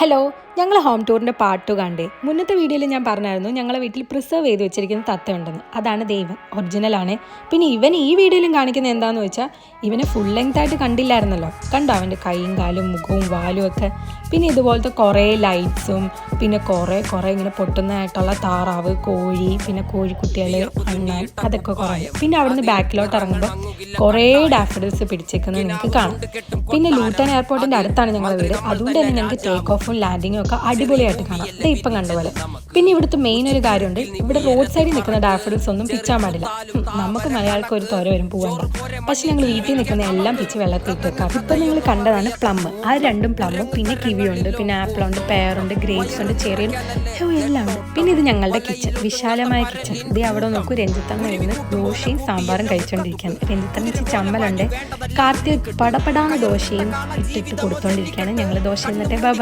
Hello, ഞങ്ങൾ home ടൂറിൻ്റെ part 2 കണ്ടേ. മുന്നത്തെ വീഡിയോയിൽ ഞാൻ പറഞ്ഞായിരുന്നു ഞങ്ങളെ വീട്ടിൽ പ്രിസർവ് ചെയ്ത് വെച്ചിരിക്കുന്ന തത്തയുണ്ടെന്ന്. അതാണ് ദൈവം, ഒറിജിനലാണ്. പിന്നെ ഇവൻ ഈ വീഡിയോയിലും കാണിക്കുന്നത് എന്താണെന്ന് വെച്ചാൽ ഇവനെ ഫുൾ ലെങ്ത് ആയിട്ട് കണ്ടില്ലായിരുന്നല്ലോ. കണ്ടോ അവൻ്റെ കൈയും കാലും മുഖവും വാലും ഒക്കെ. പിന്നെ ഇതുപോലത്തെ കുറേ ലൈറ്റ്സും പിന്നെ കുറേ ഇങ്ങനെ പൊട്ടുന്നതായിട്ടുള്ള താറാവ്, കോഴി, പിന്നെ കോഴിക്കുട്ടികൾ, അണ്ണാൻ, അതൊക്കെ കുറേ. പിന്നെ അവിടുന്ന് ബാക്കിലോട്ട് ഇറങ്ങുമ്പോൾ കുറേ ഡാഫഡിൽസ് പിടിച്ചേക്കുന്നത് നിങ്ങൾക്ക് കാണാം. പിന്നെ ലൂട്ടൺ എയർപോർട്ടിൻ്റെ അടുത്താണ് ഞങ്ങളുടെ വീട്. അതുകൊണ്ട് തന്നെ ഞങ്ങൾക്ക് ടേക്ക് ഓഫും ലാൻഡിങ്ങും ഒക്കെ അടിപൊളിയായിട്ട് കാണാം. ഇത് ഇപ്പം കണ്ടുപോലെ. പിന്നെ ഇവിടുത്തെ മെയിൻ ഒരു കാര്യമുണ്ട്, ഇവിടെ റോഡ് സൈഡിൽ നിൽക്കുന്ന ഡാഫഡിൽസ് ഒന്നും പിച്ചാൻ പാടില്ല. നമുക്ക് മലയാളിക്ക് ഒരു തൊര വരും പോകണ്ട. പക്ഷെ ഞങ്ങൾ വീട്ടിൽ നിൽക്കുന്ന എല്ലാം പിച്ച് വെള്ളത്തിൽ ഇട്ട് വെക്കാം. ഇപ്പം നിങ്ങൾ കണ്ടതാണ് പ്ലം. ആ രണ്ടും പ്ലമ്മും, പിന്നെ കിവിയുണ്ട്, പിന്നെ ആപ്പിളുണ്ട്, പെയറുണ്ട്, ഗ്രേപ്സ് ഉണ്ട്, ചെറിയ എല്ലാം ഉണ്ട്. പിന്നെ ഇത് ഞങ്ങളുടെ കിച്ചൺ, വിശാലമായ കിച്ചൺ. ഇത് അവിടെ നോക്കൂ, രഞ്ജിത്തമ്മ ഇരുന്ന് ദോശയും സാമ്പാറും കഴിച്ചുകൊണ്ടിരിക്കുകയാണ്. രഞ്ജിത്തമ്മ വെച്ച് ചമ്മലുണ്ട്. കാർത്തി പടപടാന്ന് ദോശയും ഇട്ടിട്ട് കൊടുത്തോണ്ടിരിക്കുകയാണ്. ഞങ്ങൾ ദോശ എന്നിട്ട് ബൈ.